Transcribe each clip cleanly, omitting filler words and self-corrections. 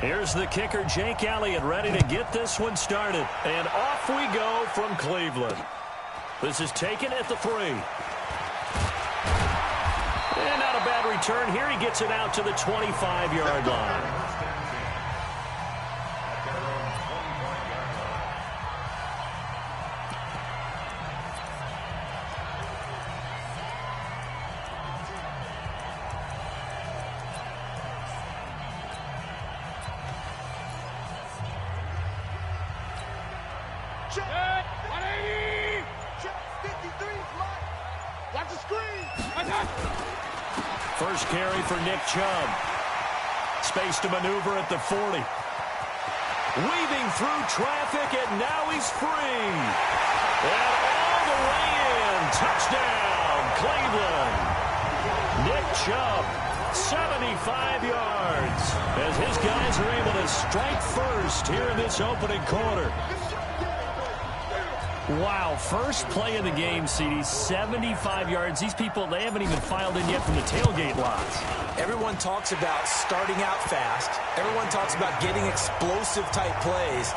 Here's the kicker, Jake Elliott, ready to get this one started. And off we go from Cleveland. This is taken at the 3. And not a bad return here. He gets it out to the 25-yard line. First carry for Nick Chubb. Space to maneuver at the 40. Weaving through traffic, and now he's free. And all the way in. Touchdown, Cleveland. Nick Chubb, 75 yards. As his guys are able to strike first here in this opening quarter. Wow, first play of the game, CD, 75 yards. These people, they haven't even filed in yet from the tailgate lots. Everyone talks about starting out fast. Everyone talks about getting explosive-type plays.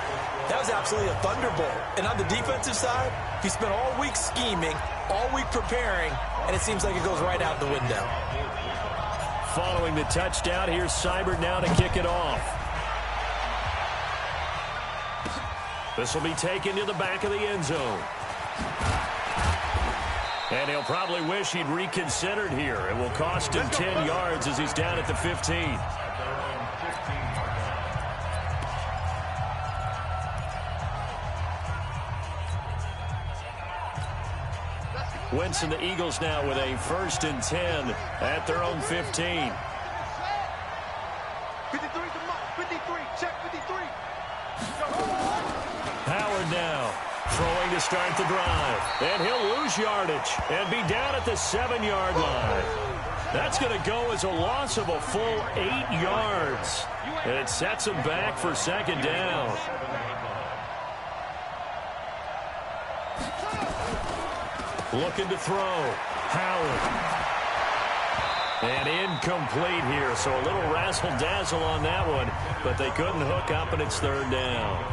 That was absolutely a thunderbolt. And on the defensive side, he spent all week scheming, all week preparing, and it seems like it goes right out the window. Following the touchdown, here's Seibert now to kick it off. This will be taken to the back of the end zone. And he'll probably wish he'd reconsidered here. It will cost him 10 yards as he's down at the 15. Wentz and the Eagles now with a 1st and 10 at their own 15. 53, check 53. Howard now throwing to start the drive. And he'll lose yardage and be down at the 7-yard line. That's going to go as a loss of a full 8 yards. And it sets him back for 2nd down. Looking to throw. Howard. And incomplete here, so a little razzle-dazzle on that one, but they couldn't hook up, and it's 3rd down.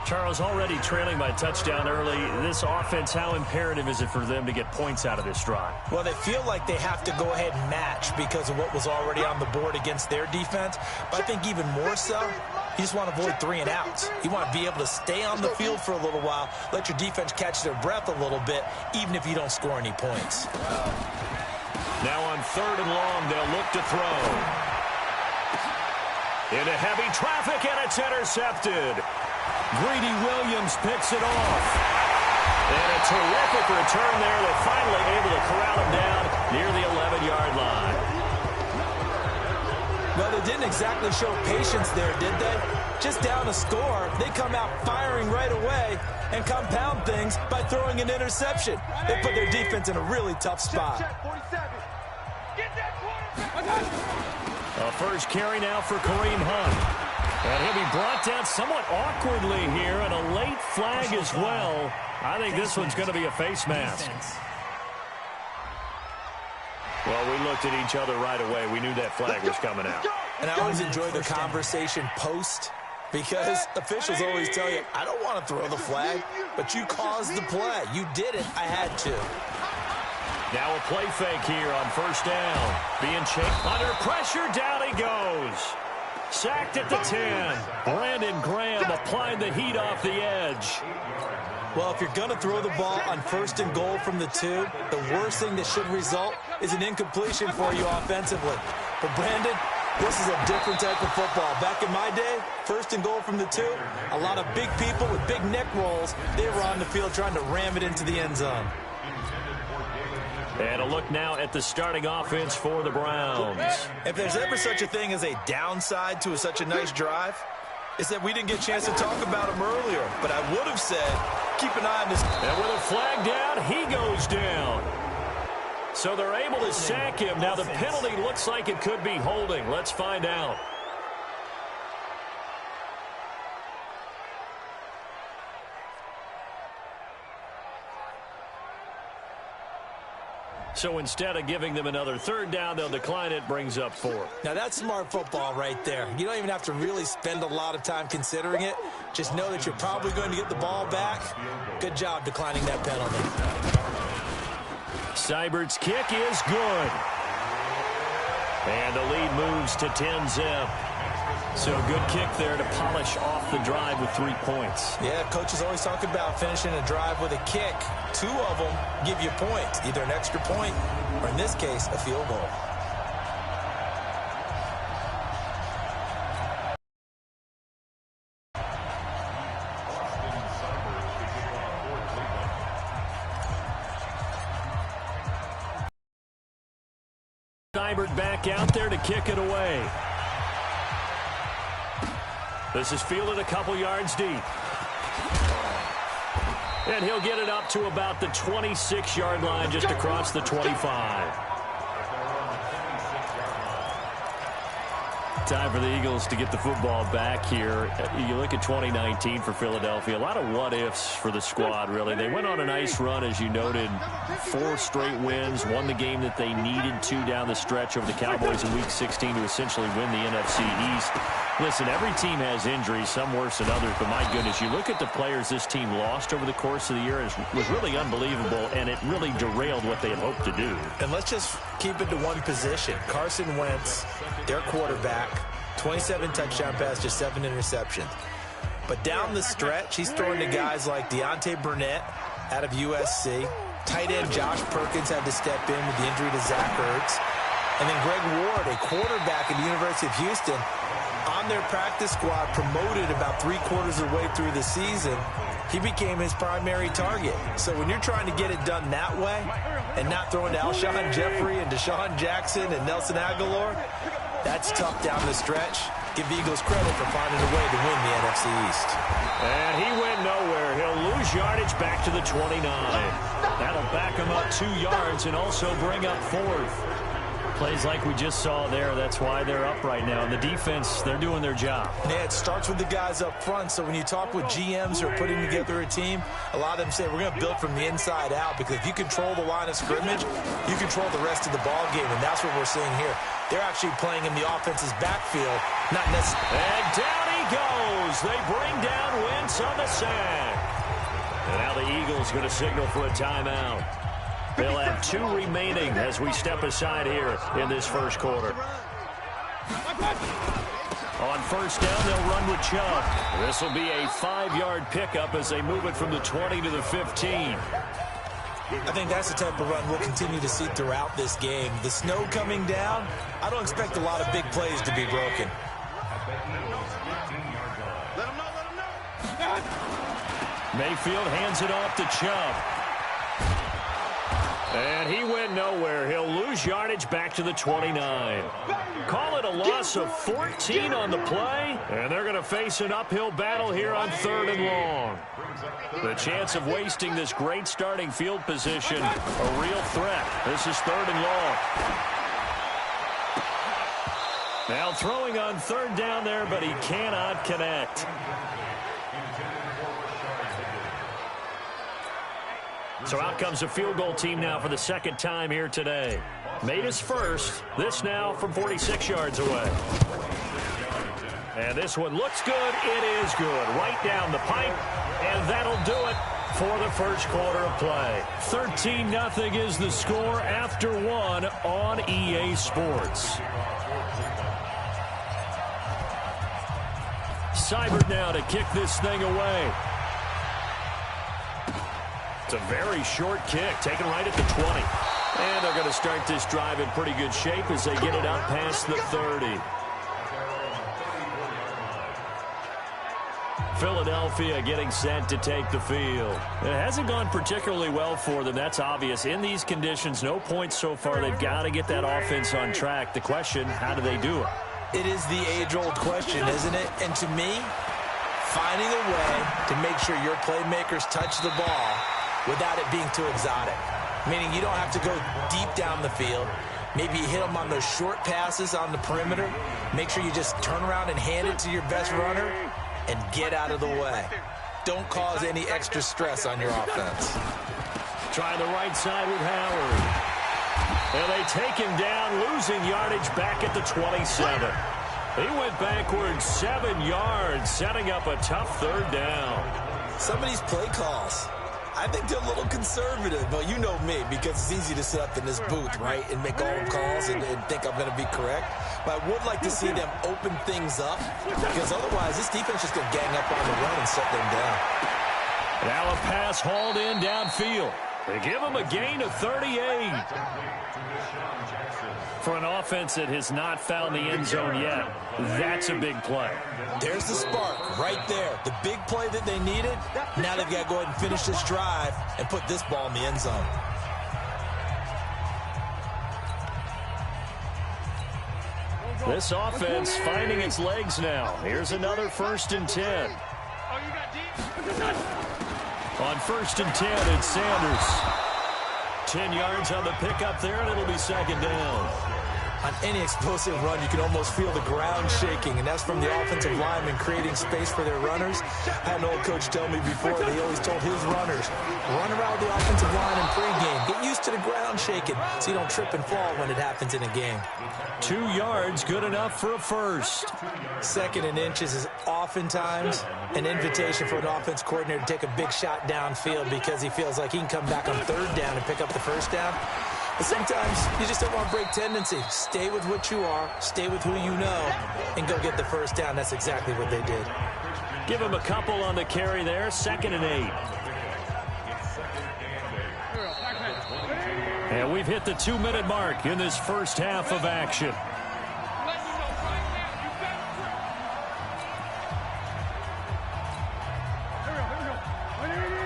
Charles, already trailing by touchdown early. This offense, how imperative is it for them to get points out of this drive? Well, they feel like they have to go ahead and match because of what was already on the board against their defense. But I think even more so, you just want to avoid 3 and outs. You want to be able to stay on the field for a little while, let your defense catch their breath a little bit, even if you don't score any points. Now on 3rd and long, they'll look to throw. Into heavy traffic, and it's intercepted. Greedy Williams picks it off. And a terrific return there. They're finally able to corral him down near the 11-yard line. Well, they didn't exactly show patience there, did they? Just down a score, they come out firing right away and compound things by throwing an interception. They put their defense in a really tough spot. A first carry now for Kareem Hunt. And he'll be brought down somewhat awkwardly here, and a late flag as well. I think this one's going to be a face mask. Well, we looked at each other right away. We knew that flag was coming out. And I always enjoy the conversation post, because officials always tell you, I don't want to throw the flag, but you caused the play. You did it. I had to. Now a play fake here on 1st down. Being chased under pressure, down he goes. Sacked at the 10. Brandon Graham applying the heat off the edge. Well, if you're going to throw the ball on 1st and goal from the 2, the worst thing that should result is an incompletion for you offensively. But Brandon, this is a different type of football. Back in my day, 1st and goal from the 2, a lot of big people with big neck rolls, they were on the field trying to ram it into the end zone. And a look now at the starting offense for the Browns. If there's ever such a thing as a downside to such a nice drive, it's that we didn't get a chance to talk about him earlier. But I would have said, keep an eye on this. And with a flag down, he goes down. So they're able to sack him. Now the penalty looks like it could be holding. Let's find out. So instead of giving them another third down, they'll decline it, brings up 4. Now, that's smart football right there. You don't even have to really spend a lot of time considering it. Just know that you're probably going to get the ball back. Good job declining that penalty. Seibert's kick is good. And the lead moves to 10-zip. So a good kick there to polish off the drive with 3 points. Yeah, coaches always talk about finishing a drive with a kick. 2 of them give you points, either an extra point or, in this case, a field goal. Seibert back out there to kick it away. This is fielded a couple yards deep. And he'll get it up to about the 26-yard line, just across the 25. Time for the Eagles to get the football back here. You look at 2019 for Philadelphia. A lot of what-ifs for the squad, really. They went on a nice run, as you noted. 4 straight wins, won the game that they needed to down the stretch over the Cowboys in Week 16 to essentially win the NFC East. Listen, every team has injuries, some worse than others, but my goodness, you look at the players this team lost over the course of the year, it was really unbelievable, and it really derailed what they had hoped to do. And let's just keep it to one position. Carson Wentz, their quarterback, 27 touchdown passes, 7 interceptions. But down the stretch, he's throwing to guys like Deontay Burnett out of USC. Tight end Josh Perkins had to step in with the injury to Zach Ertz. And then Greg Ward, a quarterback at the University of Houston, on their practice squad, promoted about 3/4 of the way through the season. He became his primary target. So when you're trying to get it done that way and not throwing to Alshon Jeffrey and Deshaun Jackson and Nelson Aguilar, that's tough down the stretch. Give the Eagles credit for finding a way to win the NFC East. And he went nowhere. He'll lose yardage back to the 29. That'll back him up 2 yards and also bring up 4th. Plays like we just saw there. That's why they're up right now. And the defense, they're doing their job. Yeah, it starts with the guys up front. So when you talk with GMs who are putting together a team, a lot of them say we're going to build from the inside out, because if you control the line of scrimmage, you control the rest of the ball game, and that's what we're seeing here. They're actually playing in the offense's backfield, not necessarily. And down he goes. They bring down Wentz on the sack. And now the Eagles going to signal for a timeout. They'll have 2 remaining as we step aside here in this first quarter. On first down, they'll run with Chubb. This will be a 5-yard pickup as they move it from the 20 to the 15. I think that's the type of run we'll continue to see throughout this game. The snow coming down, I don't expect a lot of big plays to be broken. Mayfield hands it off to Chubb. And he went nowhere. He'll lose yardage back to the 29. Call it a loss of 14 on the play, and they're going to face an uphill battle here on 3rd and long. The chance of wasting this great starting field position, a real threat. This is 3rd and long. Now throwing on 3rd down there, but he cannot connect. So out comes a field goal team now for the 2nd time here today. Made his first. This now from 46 yards away. And this one looks good. It is good. Right down the pipe. And that'll do it for the first quarter of play. 13-0 is the score after 1 on EA Sports. Seibert now to kick this thing away. It's a very short kick, taken right at the 20. And they're going to start this drive in pretty good shape as they get it up past the 30. Philadelphia getting set to take the field. It hasn't gone particularly well for them, that's obvious. In these conditions, no points so far. They've got to get that offense on track. The question, how do they do it? It is the age-old question, isn't it? And to me, finding a way to make sure your playmakers touch the ball without it being too exotic. Meaning you don't have to go deep down the field. Maybe you hit them on those short passes on the perimeter. Make sure you just turn around and hand it to your best runner and get out of the way. Don't cause any extra stress on your offense. Trying the right side with Howard. And they take him down, losing yardage back at the 27. He went backwards 7 yards, setting up a tough third down. Some of these play calls, I think they're a little conservative, but you know me, because it's easy to sit up in this booth, right, and make all the calls and think I'm going to be correct. But I would like to see them open things up, because otherwise this defense is going to gang up on the run and shut them down. Now a pass hauled in downfield. They give him a gain of 38. For an offense that has not found the end zone yet, that's a big play. There's the spark right there. The big play that they needed. Now they've got to go ahead and finish this drive and put this ball in the end zone. This offense finding its legs now. Here's another 1st and 10. On 1st and 10, it's Sanders. 10 yards on the pickup there, and it'll be 2nd down. On any explosive run, you can almost feel the ground shaking, and that's from the offensive linemen creating space for their runners. I had an old coach tell me before, he always told his runners, run around the offensive line in pregame. Get used to the ground shaking so you don't trip and fall when it happens in a game. 2 yards, good enough for a first. 2nd and inches is oftentimes an invitation for an offense coordinator to take a big shot downfield because he feels like he can come back on 3rd down and pick up the 1st down. But sometimes you just don't want to break tendency. Stay with what you are, stay with who you know, and go get the 1st down. That's exactly what they did. Give him a couple on the carry there, 2nd and 8. And we've hit the 2-minute mark in this first half of action.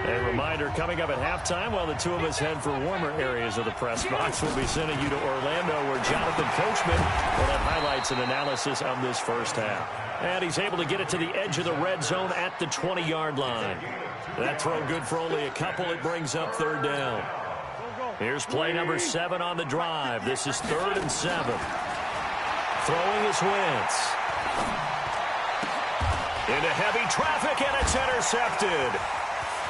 A reminder, coming up at halftime, while the two of us head for warmer areas of the press box, we'll be sending you to Orlando, where Jonathan Coachman will have highlights and analysis of this first half. And he's able to get it to the edge of the red zone at the 20-yard line. That throw good for only a couple. It brings up 3rd down. Here's play number 7 on the drive. This is 3rd and 7. Throwing is Wentz. Into heavy traffic, and it's intercepted.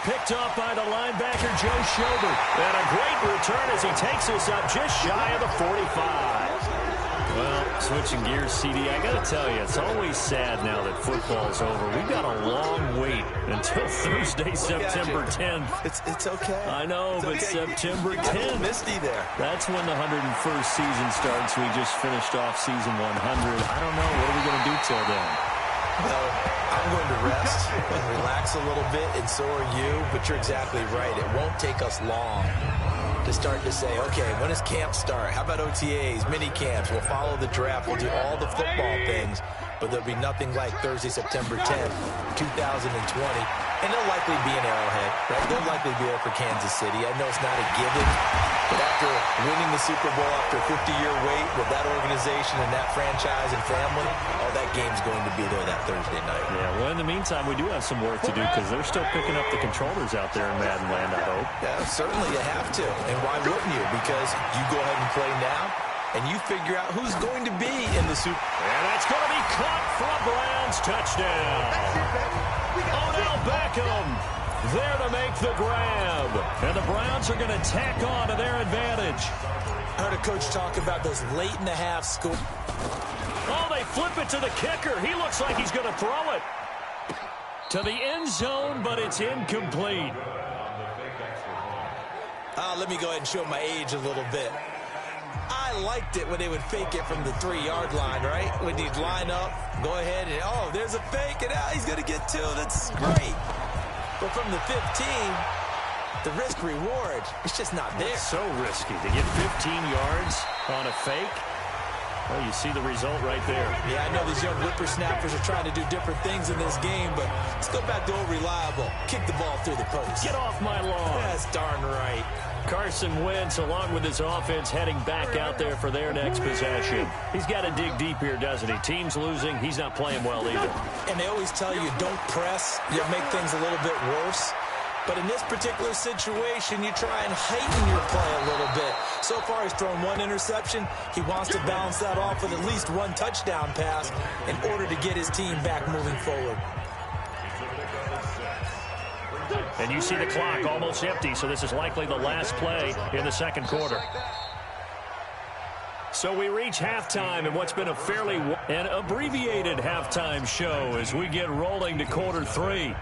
Picked up by the linebacker, Joe Schobert. And a great return as he takes us up just shy of the 45. Well, switching gears, CD, I got to tell you, it's always sad now that football's over. We've got a long wait until Thursday, September 10th. It's okay. I know, but okay. September 10th. Misty there. That's when the 101st season starts. We just finished off season 100. I don't know. What are we going to do till then? Well, I'm going to rest and relax a little bit, and so are you, but you're exactly right. It won't take us long to start to say, okay, when does camp start? How about OTAs, mini camps? We'll follow the draft. We'll do all the football things, but there'll be nothing like Thursday, September 10th, 2020. And they'll likely be in Arrowhead, right? They'll likely be there for Kansas City. I know it's not a given, but after winning the Super Bowl after a 50-year wait with that organization and that franchise and family, that game's going to be there that Thursday night. Yeah, well, in the meantime, we do have some work to do because they're still picking up the controllers out there in Madden land, I hope. Yeah, certainly you have to. And why wouldn't you? Because you go ahead and play now, and you figure out who's going to be in the Super Bowl. And that's going to be caught for a Browns touchdown. Odell Beckham there to make the grab. And the Browns are going to tack on to their advantage. I heard a coach talk about those late in the half score. Oh, they flip it to the kicker. He looks like he's going to throw it to the end zone, but it's incomplete. Let me go ahead and show my age a little bit. I liked it when they would fake it from the 3-yard line, right? When you'd line up, go ahead, and oh, there's a fake, and he's going to get 2. That's great. But from the 15, the risk-reward, it's just not there. It's so risky to get 15 yards on a fake. Well, you see the result right there. Yeah, I know these young whippersnappers are trying to do different things in this game, but let's go back to old reliable. Kick the ball through the post. Get off my lawn. That's darn right. Carson Wentz, along with his offense, heading back out there for their next possession. He's got to dig deep here, doesn't he? Team's losing. He's not playing well either. And they always tell you, don't press. You'll make things a little bit worse. But in this particular situation, you try and heighten your play a little bit. So far, he's thrown 1 interception. He wants to balance that off with at least 1 touchdown pass in order to get his team back moving forward. And you see the clock almost empty, so this is likely the last play in the second quarter. So we reach halftime in what's been a fairly an abbreviated halftime show as we get rolling to quarter 3.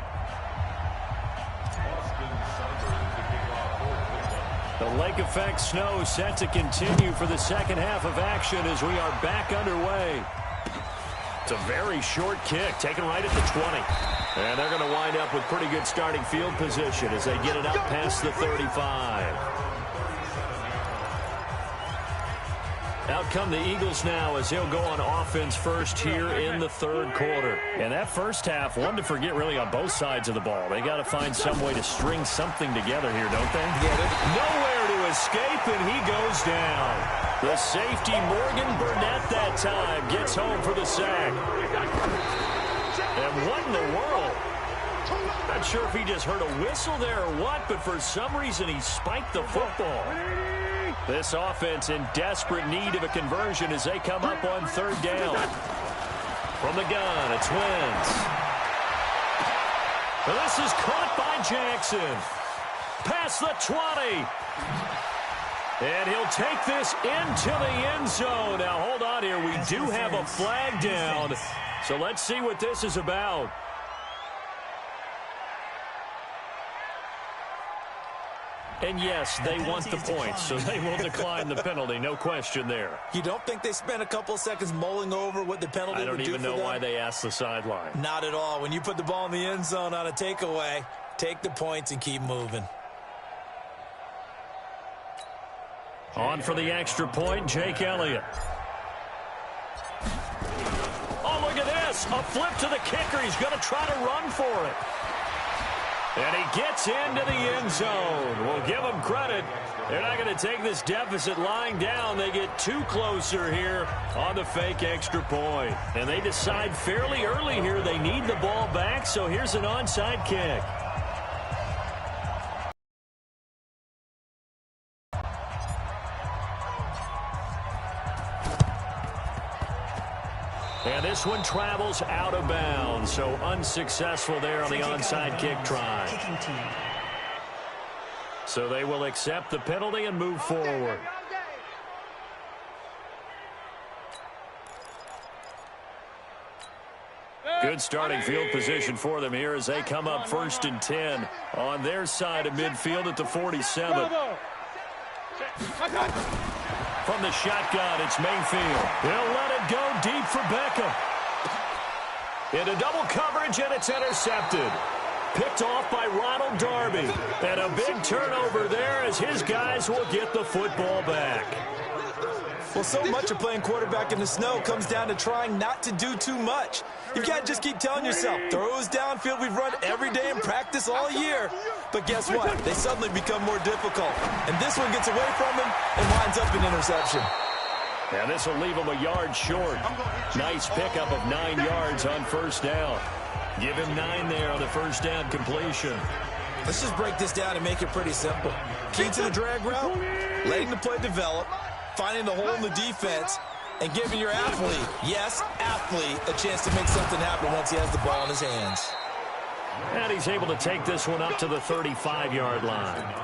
The lake effect snow set to continue for the second half of action as we are back underway. It's a very short kick, taken right at the 20. And they're going to wind up with pretty good starting field position as they get it up past the 35. Out come the Eagles now as he'll go on offense first here in the third quarter. And that first half, one to forget really on both sides of the ball. They got to find some way to string something together here, don't they? Nowhere to escape, and he goes down. The safety, Morgan Burnett, that time gets home for the sack. And what in the world? Not sure if he just heard a whistle there or what, but for some reason he spiked the football. This offense in desperate need of a conversion as they come up on third down. From the gun, it's Wentz. This is caught by Jackson. Past the 20. And he'll take this into the end zone. Now, hold on here. We do have a flag down. So let's see what this is about. And yes, they want the points, so they will decline the penalty. No question there. You don't think they spent a couple of seconds mulling over what the penalty would do for them? I don't even know why they asked the sideline. Not at all. When you put the ball in the end zone on a takeaway, take the points and keep moving. On for the extra point, Jake Elliott. Oh, look at this. A flip to the kicker. He's going to try to run for it. And he gets into the end zone. We'll give them credit. They're not going to take this deficit lying down. They get too closer here on the fake extra point. And they decide fairly early here they need the ball back, so here's an onside kick. And this one travels out of bounds, so unsuccessful there on the onside kick try. So they will accept the penalty and move forward. Good starting field position for them here as they come up 1st and 10 on their side of midfield at the 47. From the shotgun, it's Mayfield. He'll let it go deep for Beckham. Into double coverage, and it's intercepted. Picked off by Ronald Darby. And a big turnover there as his guys will get the football back. Well, so much of playing quarterback in the snow comes down to trying not to do too much. You've got to just keep telling yourself, throws downfield we've run every day in practice all year. But guess what? They suddenly become more difficult. And this one gets away from him and winds up an interception. And this will leave him a yard short. Nice pickup of 9 yards on first down. Give him 9 there on the first down completion. Let's just break this down and make it pretty simple. Key to the drag route, letting the play develop, finding the hole in the defense, and giving your athlete, yes, athlete, a chance to make something happen once he has the ball in his hands. And he's able to take this one up to the 35-yard line.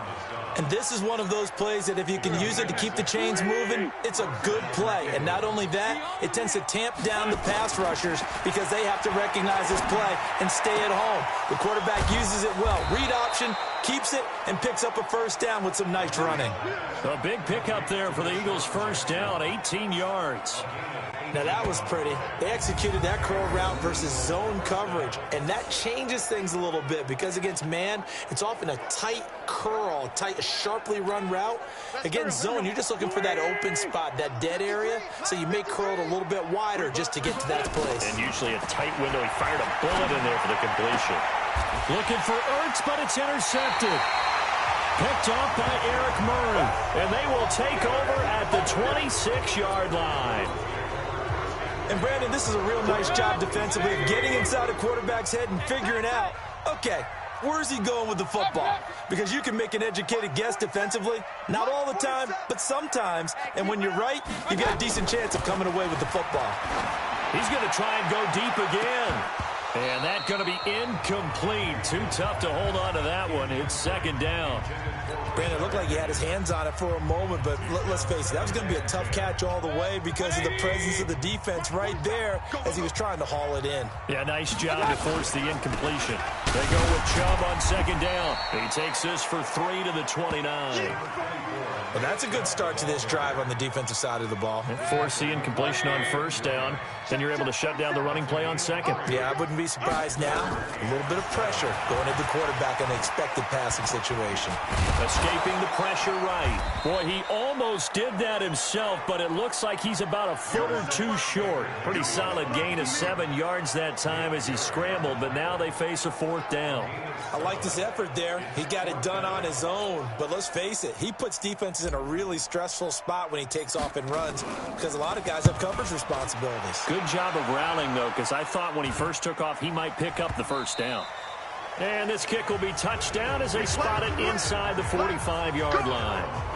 And this is one of those plays that if you can use it to keep the chains moving, it's a good play. And not only that, it tends to tamp down the pass rushers because they have to recognize this play and stay at home. The quarterback uses it well. Read option, keeps it, and picks up a first down with some nice running. A big pickup there for the Eagles' first down, 18 yards. Now that was pretty. They executed that curl route versus zone coverage, and that changes things a little bit because against man, it's often a tight curl, tight, sharply run route. Against zone, you're just looking for that open spot, that dead area, so you may curl it a little bit wider just to get to that place. And usually a tight window. He fired a bullet in there for the completion. Looking for Ertz, but it's intercepted. Picked off by Eric Murray, and they will take over at the 26-yard line. And, Brandon, this is a real nice job defensively of getting inside a quarterback's head and figuring out, okay, where's he going with the football? Because you can make an educated guess defensively, not all the time, but sometimes. And when you're right, you've got a decent chance of coming away with the football. He's going to try and go deep again. And that's going to be incomplete. Too tough to hold on to that one. It's second down. Brandon, it looked like he had his hands on it for a moment, but let's face it, that was going to be a tough catch all the way because of the presence of the defense right there as he was trying to haul it in. Yeah, nice job to force the incompletion. They go with Chubb on second down. He takes this for 3 to the 29. Well, that's a good start to this drive on the defensive side of the ball. And force the incompletion on first down. Then you're able to shut down the running play on second. Yeah, I wouldn't be surprised now. A little bit of pressure going into the quarterback in an expected passing situation. Escaping the pressure right. Boy, he almost did that himself, but it looks like he's about a foot or two short. Pretty solid gain of 7 yards that time as he scrambled, but now they face a fourth down. I like this effort there. He got it done on his own, but let's face it, he puts defenses in a really stressful spot when he takes off and runs because a lot of guys have coverage responsibilities. Good job of rallying, though, because I thought when he first took off, he might pick up the first down. And this kick will be touchdown as they spot it inside the 45-yard line.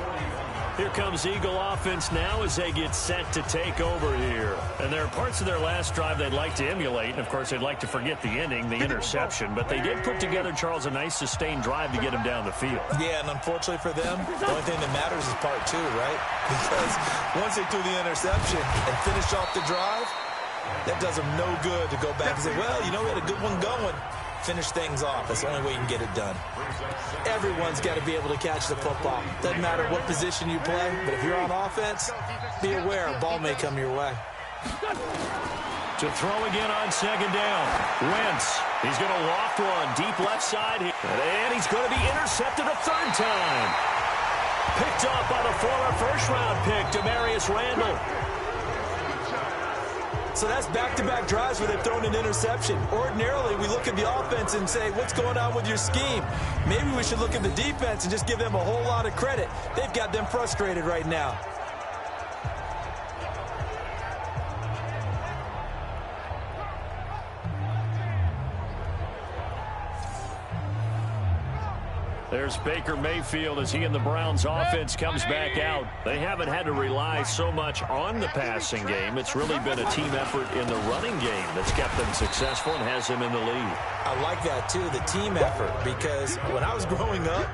Here comes Eagle offense now as they get set to take over here. And there are parts of their last drive they'd like to emulate. And, of course, they'd like to forget the ending, the interception. But they did put together, Charles, a nice sustained drive to get him down the field. Yeah, and unfortunately for them, the only thing that matters is part 2, right? Because once they threw the interception and finished off the drive, that does them no good to go back and say, well, you know, we had a good one going. Finish things off. That's the only way you can get it done. Everyone's got to be able to catch the football. Doesn't matter what position you play, but if you're on offense, be aware a ball may come your way. To throw again on second down. Wentz. He's going to loft one deep left side. And he's going to be intercepted a third time. Picked up by the former first-round pick, Demarius Randall. So that's back-to-back drives where they've thrown an interception. Ordinarily, we look at the offense and say, what's going on with your scheme? Maybe we should look at the defense and just give them a whole lot of credit. They've got them frustrated right now. There's Baker Mayfield as he and the Browns offense comes back out. They haven't had to rely so much on the passing game. It's really been a team effort in the running game that's kept them successful and has them in the lead. I like that, too, the team effort, because when I was growing up,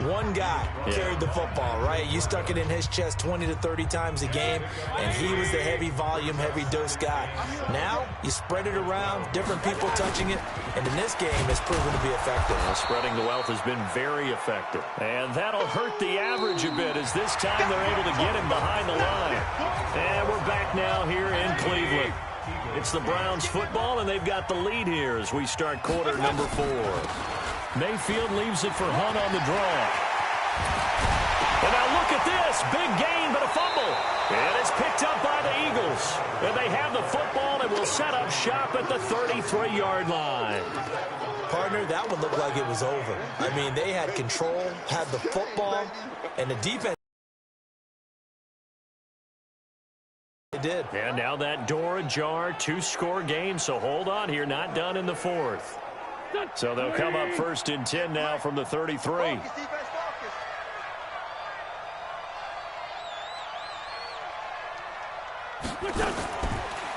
one guy carried the football, right? You stuck it in his chest 20 to 30 times a game, and he was the heavy volume, heavy dose guy. Now, you spread it around, different people touching it, and in this game, it's proven to be effective. Well, spreading the wealth has been very effective. And that'll hurt the average a bit as this time they're able to get him behind the line. And we're back now here in Cleveland. It's the Browns football, and they've got the lead here as we start quarter number 4. Mayfield leaves it for Hunt on the draw. And now look at this. Big gain, but a fumble. And it's picked up by the Eagles. And they have the football and will set up shop at the 33-yard line. Partner, that one looked like it was over. I mean, they had control, had the football, and the defense. They did. And now that door ajar, 2-score game. So hold on here. Not done in the 4th. So they'll come up 1st and 10 now from the 33.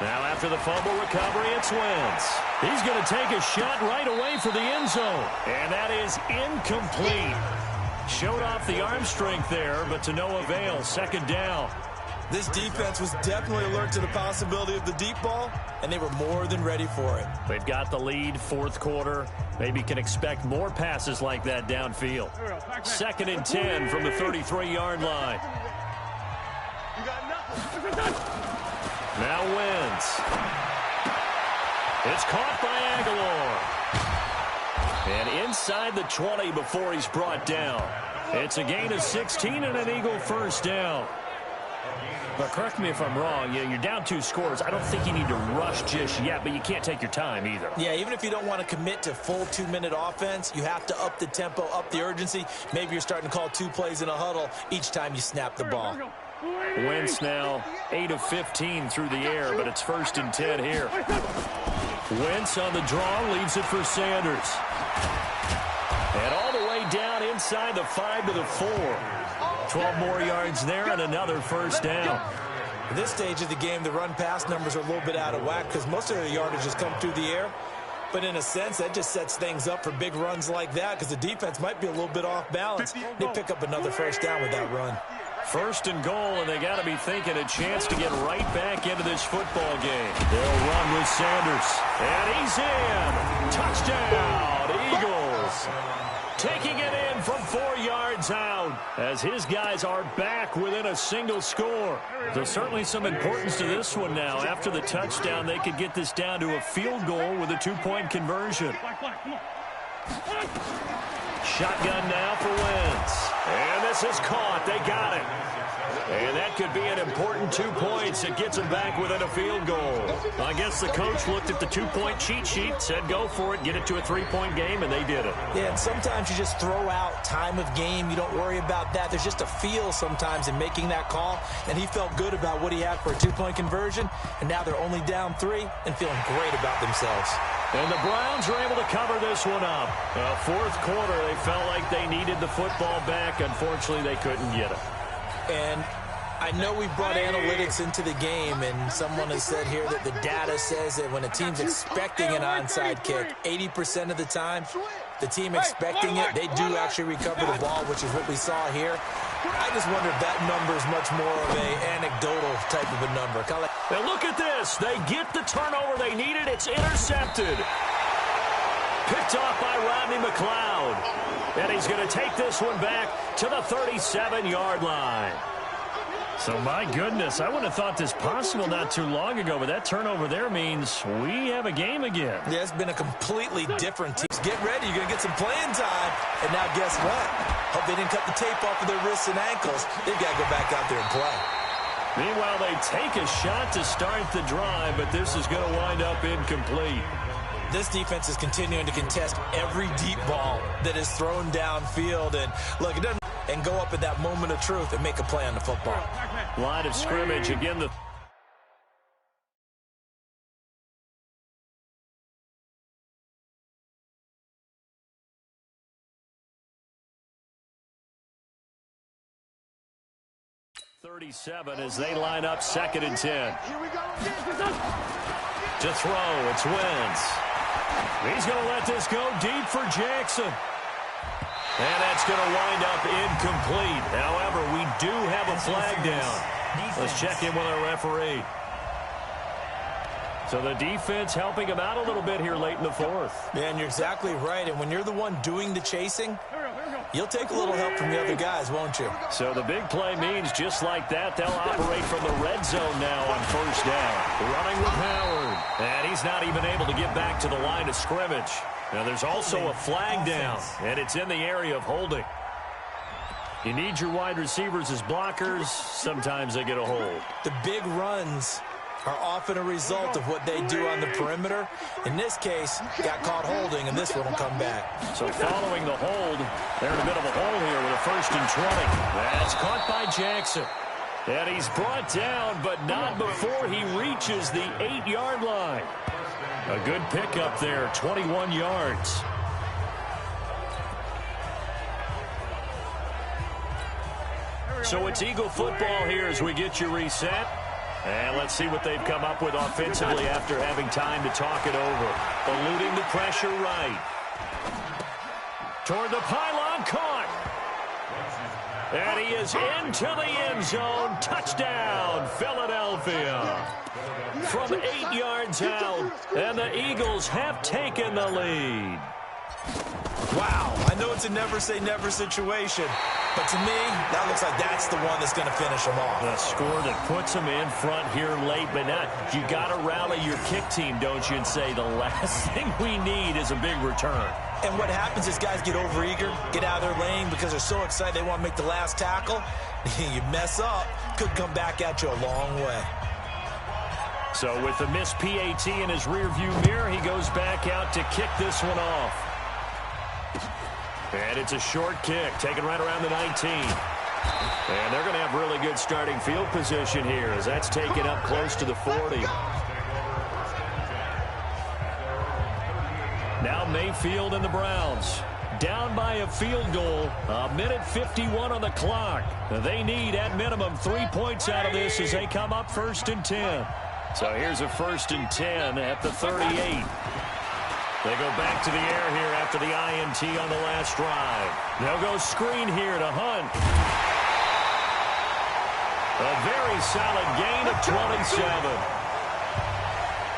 Now after the fumble recovery, it's Wentz. He's going to take a shot right away for the end zone. And that is incomplete. Showed off the arm strength there, but to no avail. Second down. This defense was definitely alert to the possibility of the deep ball, and they were more than ready for it. They've got the lead, 4th quarter. Maybe can expect more passes like that downfield. 2nd and 10 from the 33-yard line. Now Wentz. It's caught by Aguilar. And inside the 20 before he's brought down. It's a gain of 16 and an Eagle first down. But correct me if I'm wrong, you're down 2 scores. I don't think you need to rush just yet, but you can't take your time either. Yeah, even if you don't want to commit to full 2-minute offense, you have to up the tempo, up the urgency. Maybe you're starting to call 2 plays in a huddle each time you snap the ball. Wentz now 8 of 15 through the air, but it's 1st and 10 here. Wentz on the draw, leaves it for Sanders. And all the way down inside the 5 to the 4. 12 more yards there and another first down. At this stage of the game, the run-pass numbers are a little bit out of whack because most of their yardage has come through the air. But in a sense, that just sets things up for big runs like that because the defense might be a little bit off balance. They pick up another first down with that run. First and goal, and they got to be thinking a chance to get right back into this football game. They'll run with Sanders. And he's in. Touchdown, Eagles. Taking it in from 4 yards out as his guys are back within a single score. So certainly some importance to this one now. After the touchdown, they could get this down to a field goal with a 2-point conversion. Shotgun now for Wentz. And this is caught. They got it. And that could be an important 2 points. It gets them back within a field goal. I guess the coach looked at the 2-point cheat sheet, said go for it, get it to a 3-point game, and they did it. Yeah, and sometimes you just throw out time of game. You don't worry about that. There's just a feel sometimes in making that call, and he felt good about what he had for a 2-point conversion, and now they're only down 3 and feeling great about themselves. And the Browns were able to cover this one up. Fourth quarter, they felt like they needed the football back. Unfortunately, they couldn't get it. And I know we brought analytics into the game, and someone has said here that the data says that when a team's expecting an onside kick, 80% of the time, the team expecting it, they do actually recover the ball, which is what we saw here. I just wonder if that number is much more of an anecdotal type of a number. Now look at this. They get the turnover they needed. It's intercepted. Picked off by Rodney McLeod. And he's going to take this one back to the 37-yard line. So, my goodness, I wouldn't have thought this possible not too long ago, but that turnover there means we have a game again. Yeah, it's been a completely different team. Get ready. You're going to get some playing time. And now guess what? Hope they didn't cut the tape off of their wrists and ankles. They've got to go back out there and play. Meanwhile, they take a shot to start the drive, but this is going to wind up incomplete. This defense is continuing to contest every deep ball that is thrown downfield. And, look, it doesn't and go up at that moment of truth and make a play on the football. Line of scrimmage. Again, the .37 as they line up 2nd and 10. To throw, it's Wentz. He's going to let this go deep for Jackson. And that's going to wind up incomplete. However, we do have a flag down. Let's check in with our referee. So the defense helping him out a little bit here late in the fourth. Yeah, and you're exactly right. And when you're the one doing the chasing, you'll take a little help from the other guys, won't you? So the big play means just like that, they'll operate from the red zone now on first down. Running with Howard. And he's not even able to get back to the line of scrimmage. Now there's also a flag down, and it's in the area of holding. You need your wide receivers as blockers. Sometimes they get a hold. The big runs are often a result of what they do on the perimeter. In this case, got caught holding, and this one will come back. So following the hold, they're in a bit of a hole here with a 1st and 20. That's caught by Jackson. And he's brought down, but not before he reaches the 8-yard line. A good pickup there, 21 yards. So it's Eagle football here as we get you reset. And let's see what they've come up with offensively after having time to talk it over. Eluding the pressure right. Toward the pylon, caught. And he is into the end zone. Touchdown, Philadelphia. From 8 yards out, and the Eagles have taken the lead. Wow, I know it's a never-say-never situation, but to me, that looks like that's the one that's going to finish them off. The score that puts them in front here late, but now you got to rally your kick team, don't you, and say the last thing we need is a big return. And what happens is guys get overeager, get out of their lane because they're so excited they want to make the last tackle. You mess up, could come back at you a long way. So with the missed PAT in his rearview mirror, he goes back out to kick this one off. And it's a short kick, taken right around the 19. And they're going to have really good starting field position here as that's taken up close to the 40. Now Mayfield and the Browns down by a field goal. 1:51 on the clock. They need at minimum 3 points out of this as they come up 1st and 10. So here's a 1st and 10 at the 38. They go back to the air here after the INT on the last drive. They'll go screen here to Hunt. A very solid gain of 27.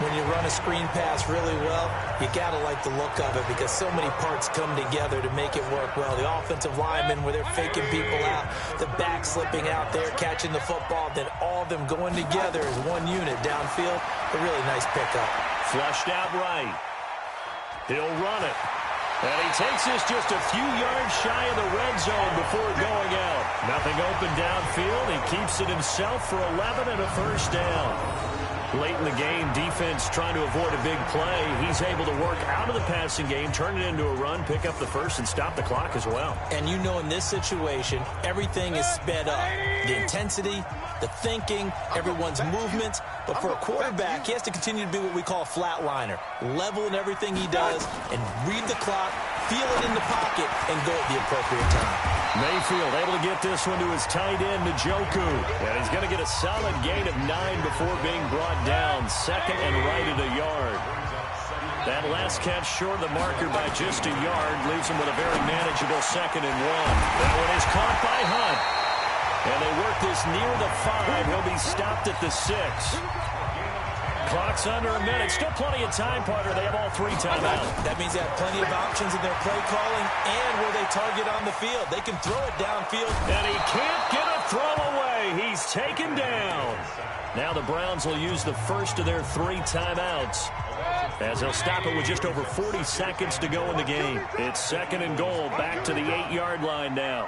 When you run a screen pass really well, you got to like the look of it because so many parts come together to make it work well. The offensive linemen, where they're faking people out, the back slipping out there, catching the football, then all of them going together as one unit downfield. A really nice pickup. Flushed out right. He'll run it. And he takes this just a few yards shy of the red zone before going out. Nothing open downfield. He keeps it himself for 11 and a first down. Late in the game, defense trying to avoid a big play. He's able to work out of the passing game, turn it into a run, pick up the first, and stop the clock as well. And you know in this situation, everything is sped up. The intensity, the thinking, everyone's movements. But for a quarterback, he has to continue to be what we call a flatliner. Level in everything he does and read the clock, feel it in the pocket, and go at the appropriate time. Mayfield able to get this one to his tight end, Njoku. And he's going to get a solid gain of 9 before being brought down. Second and right at a yard. That last catch short of the marker by just a yard leaves him with a very manageable 2nd and 1. That one is caught by Hunt. And they work this near the 5. He'll be stopped at the 6. Clock's under a minute. Still plenty of time, partner. They have all 3 timeouts. That means they have plenty of options in their play calling and where they target on the field. They can throw it downfield. And he can't get a throw away. He's taken down. Now the Browns will use the first of their 3 timeouts, as they'll stop it with just over 40 seconds to go in the game. It's 2nd and goal, back to the 8-yard line now.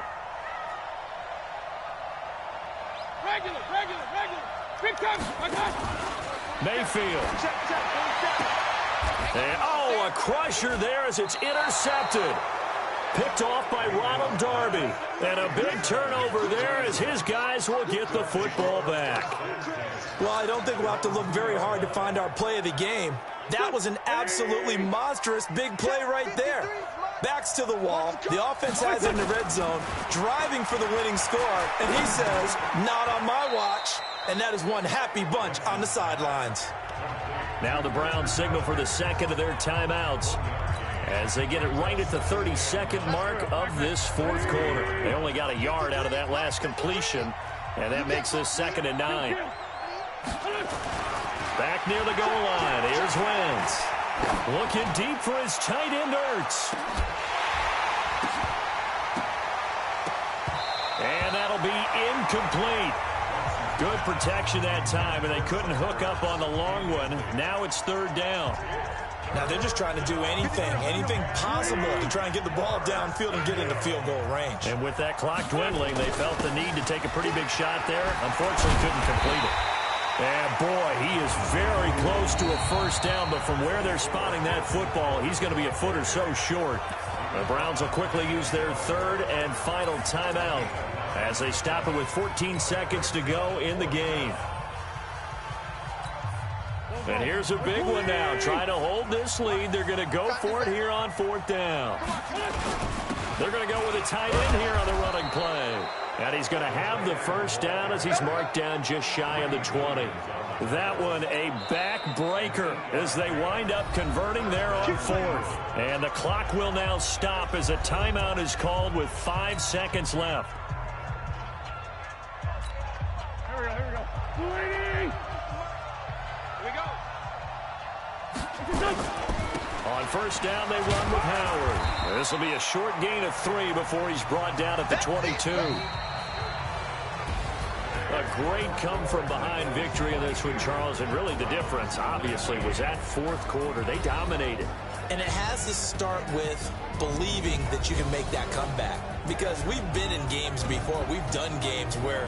Regular. Big time. Mayfield. And, a crusher there as it's intercepted. Picked off by Ronald Darby. And a big turnover there as his guys will get the football back. Well, I don't think we'll have to look very hard to find our play of the game. That was an absolutely monstrous big play right there. Backs to the wall. The offense has it in the red zone, driving for the winning score. And he says, not on my watch. And that is one happy bunch on the sidelines. Now the Browns signal for the 2nd of their timeouts as they get it right at the 32nd mark of this 4th quarter. They only got a yard out of that last completion, and that makes this 2nd and 9. Back near the goal line. Here's Wentz. Looking deep for his tight end, Ertz. And that'll be incomplete. Good protection that time, and they couldn't hook up on the long one. Now it's 3rd down. Now they're just trying to do anything possible to try and get the ball downfield and get into field goal range. And with that clock dwindling, they felt the need to take a pretty big shot there. Unfortunately, couldn't complete it. And boy, he is very close to a first down, but from where they're spotting that football, he's going to be a foot or so short. The Browns will quickly use their 3rd and final timeout as they stop it with 14 seconds to go in the game. And here's a big one now. Trying to hold this lead. They're going to go for it here on 4th down. They're going to go with a tight end here on the running play. And he's going to have the first down as he's marked down just shy of the 20. That one a backbreaker as they wind up converting there on 4th. And the clock will now stop as a timeout is called with 5 seconds left. Here we go. On first down, they run with Howard. This will be a short gain of 3 before he's brought down at the 22. A great come-from-behind victory in this one, Charles. And really the difference, obviously, was that 4th quarter. They dominated. And it has to start with believing that you can make that comeback. Because we've been in games before. We've done games where